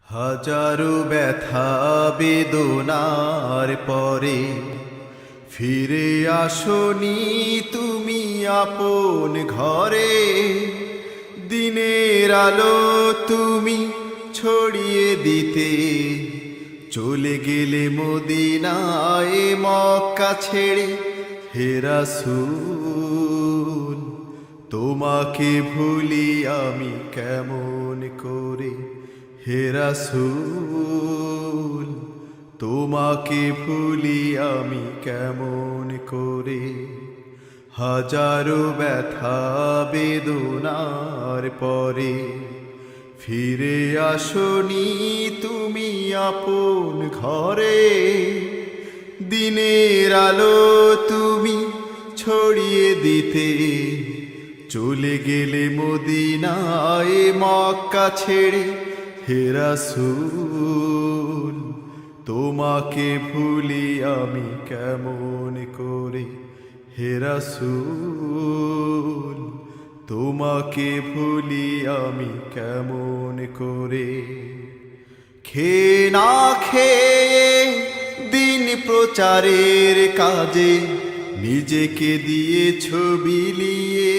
হাজারো ব্যথা বেদনার পরে ফিরে আসনি তুমি আপন ঘরে। দিনের আলো তুমি ছড়িয়ে দিতে চলে গেলে মদিনায় মক্কা ছেড়ে। হে রাসূল তোমাকে ভুলি আমি কেমন করে। হে রাসূল তোমাকে ভুলি আমি কেমন করে। হাজারো ব্যথা বেদনার পরে ফিরে আসনি তুমি আপন ঘরে। দিনের আলো তুমি ছড়িয়ে দিতে চলে গেলে মদিনায় মক্কা ছেড়ে। হে রাসূল তোমাকে ভুলি আমি কেমন করে। হে রাসূল তোমাকে ভুলি আমি কেমন করে। খেয়ে না খেয়ে দিন প্রচারের কাজে নিজেকে দিয়েছ বিলিয়ে।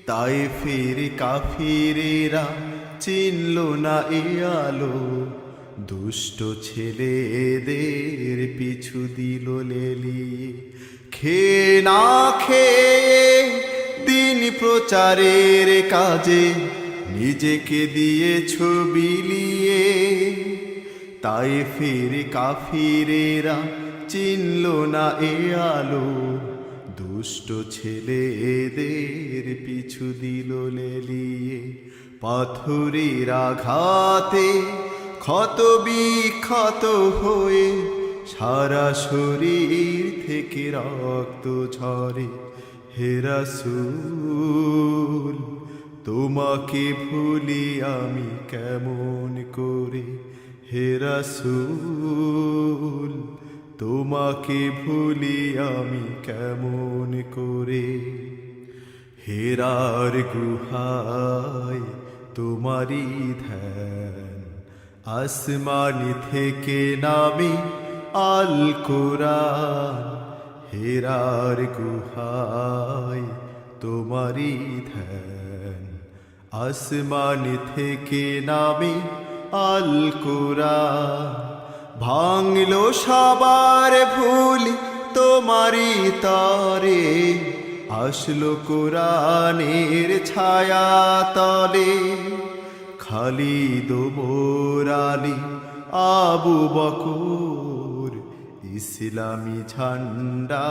তায়েফের কাফিরেরা চিনল না এ আলো, দুষ্ট ছেলেদের পিছু দিল লেলিয়ে। খেয়ে না খেয়ে দিন প্রচারের কাজে নিজেকে দিয়েছ বিলিয়ে। তায়েফের কাফিরেরা চিনল না এ আলো, দুষ্ট ছেলেদের পিছু দিল লেলিয়ে। পাথরের আঘাতে ক্ষত বিক্ষত হয়ে সারা শরীর থেকে রক্ত ঝরে। হে রাসূল তোমাকে ভুলি আমি কেমন করে। হে রাসূল তোমাকে ভুলি আমি কেমন করে। হেরার গুহায় তোমারি ধ্যান, আসমানি থেকে নামে আল কোরআন। হেরার গুহায় তোমারি ধ্যান, আসমানি থেকে নামে আল কোরআন। ভাঙলো সবার ভুল তোমারি তরে, আসলো কোরআনের ছায়া তলে। খালিদ ওমর আলী আবু বকর ইসলামী ঝান্ডা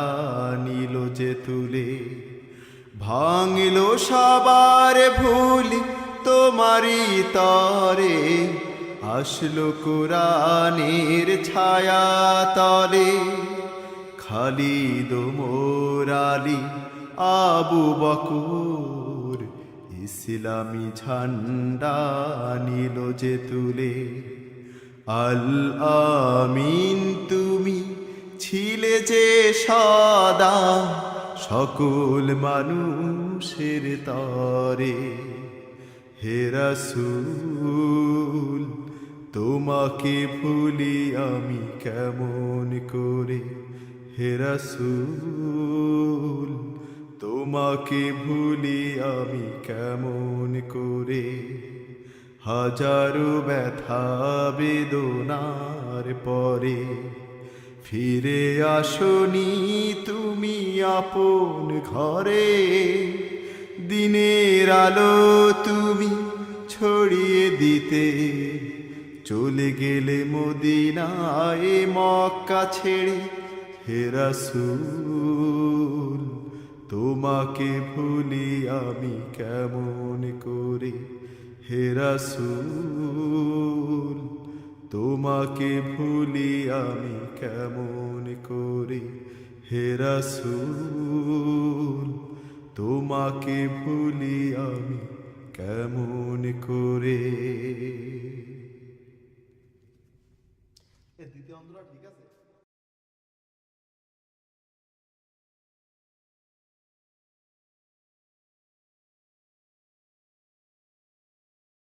নিল যে তুলে। ভাঙলো সবার ভুল তোমারি তরে, আসলো কোরআনের ছায়া তলে। খালিদ ওমর আলী আবু বকর ইসলামী ঝান্ডা নিল যে তুলে। আল আমিন তুমি ছিলে যে সদা সকল মানুষের তরে। হে রাসূল তোমাকে ভুলি আমি কেমন করে। হে রাসূল তোমাকে ভুলি আমি কেমন করে। হাজারো ব্যথা বেদনার পরে ফিরে আসনি তুমি আপন ঘরে। দিনের আলো তুমি ছড়িয়ে দিতে চলে গেলে মদিনায় মক্কা ছেড়ে। হে রাসূল তোমাকে ভুলি আমি কেমন করে। হে রাসূল তোমাকে ভুলি আমি কেমন করে। হে রাসূল তোমাকে ভুলি আমি কেমন করে।